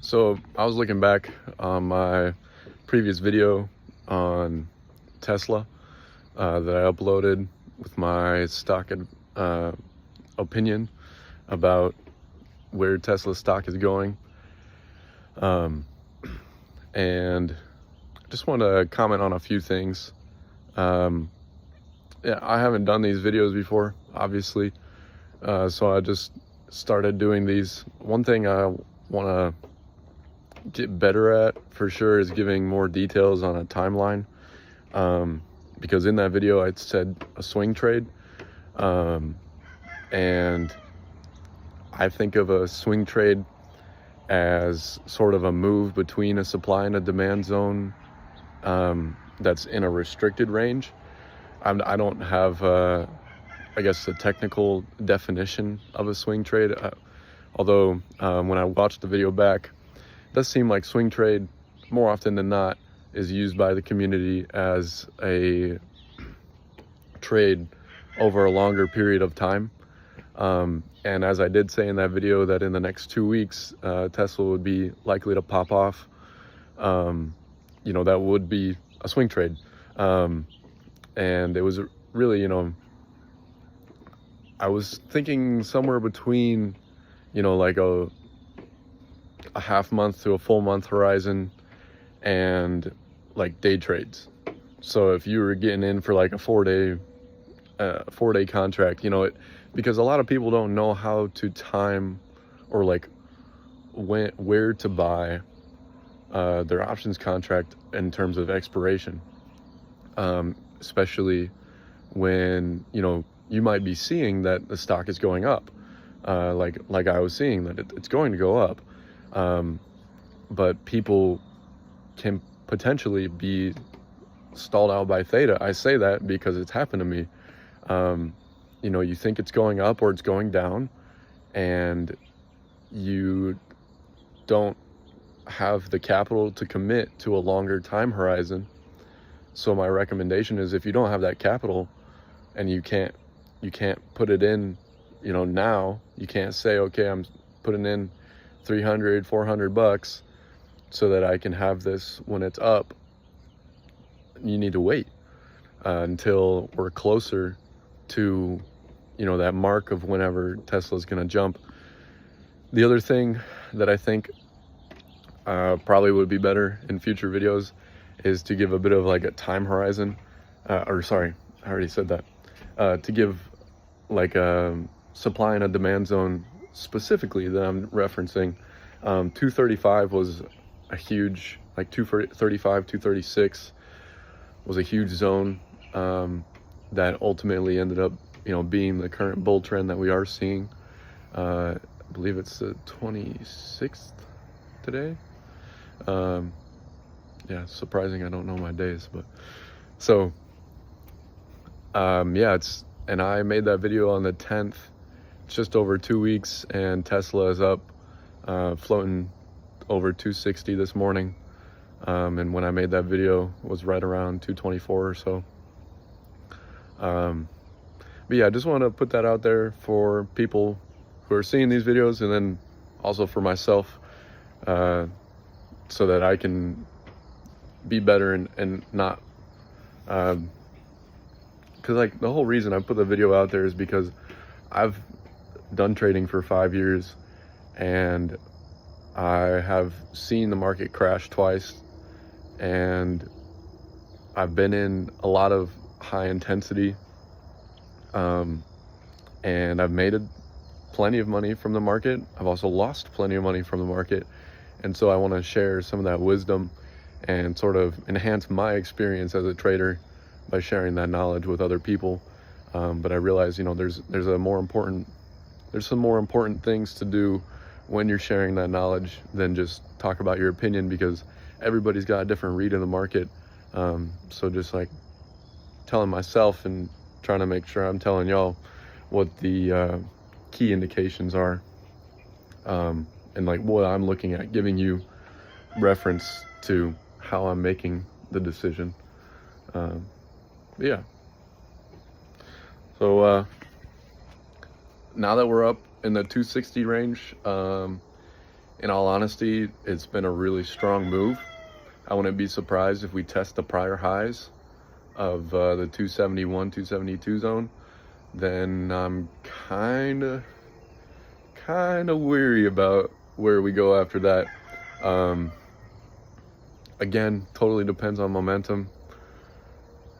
So I was looking back on my previous video on Tesla that I uploaded with my stock opinion about where Tesla stock is going. And I just want to comment on a few things. Yeah, I haven't done these videos before, obviously. So I just started doing these. One thing I want to get better at for sure is giving more details on a timeline, because in that video I said a swing trade, and I think of a swing trade as sort of a move between a supply and a demand zone that's in a restricted range. I don't have I guess the technical definition of a swing trade, although when I watched the video back, it does seem like swing trade more often than not is used by the community as a trade over a longer period of time. And as I did say in that video, that in the next 2 weeks, Tesla would be likely to pop off. That would be a swing trade. And it was really, I was thinking somewhere between, like a half month to a full month horizon and like day trades. So if you were getting in for like a 4-day contract, because a lot of people don't know how to time or like where to buy their options contract in terms of expiration, especially when you might be seeing that the stock is going up, like I was seeing that it's going to go up, but people can potentially be stalled out by theta. I say that because it's happened to me. You think it's going up or it's going down, and you don't have the capital to commit to a longer time horizon. So my recommendation is, if you don't have that capital and you can't put it in, now you can't say, okay, I'm putting in $300-400 so that I can have this when it's up. You need to wait until we're closer to that mark of whenever Tesla's going to jump. The other thing that I think probably would be better in future videos is to give a bit of like a time horizon, I already said that, to give like a supply and a demand zone specifically that I'm referencing. 235 was a huge, like 235, 236 was a huge zone that ultimately ended up being the current bull trend that we are seeing. I believe it's the 26th today. Yeah, surprising I don't know my days, but so and I made that video on the 10th. It's just over 2 weeks, and Tesla is up, floating over 260 this morning. And when I made that video, it was right around 224 or so. But yeah, I just want to put that out there for people who are seeing these videos, and then also for myself, so that I can be better and not, because like the whole reason I put the video out there is because I've done trading for 5 years, and I have seen the market crash twice, and I've been in a lot of high intensity, and I've made plenty of money from the market. I've also lost plenty of money from the market, and so I want to share some of that wisdom and sort of enhance my experience as a trader by sharing that knowledge with other people. But I realize there's some more important things to do when you're sharing that knowledge than just talk about your opinion, because everybody's got a different read of the market. So just like telling myself and trying to make sure I'm telling y'all what the key indications are, and like what I'm looking at, giving you reference to how I'm making the decision. Yeah. So now that we're up in the 260 range, and in all honesty, it's been a really strong move. I wouldn't be surprised if we test the prior highs of the 271, 272 zone. Then I'm kind of weary about where we go after that. Again, totally depends on momentum.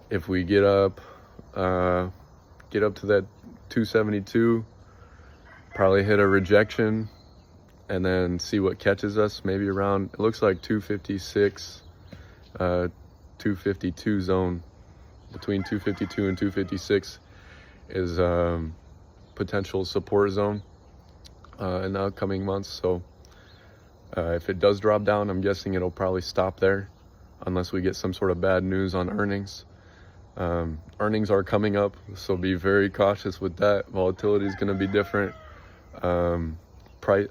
If we get up to that 272, probably hit a rejection and then see what catches us, maybe around, it looks like 256, 252 zone. Between 252 and 256 is potential support zone in the upcoming months. So if it does drop down, I'm guessing it'll probably stop there unless we get some sort of bad news on earnings. Earnings are coming up, so be very cautious with that. Volatility is going to be different.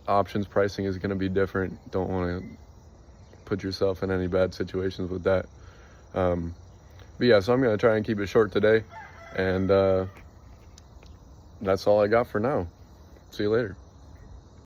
Options pricing is going to be different. Don't want to put yourself in any bad situations with that. But yeah, so I'm going to try and keep it short today. And that's all I got for now. See you later.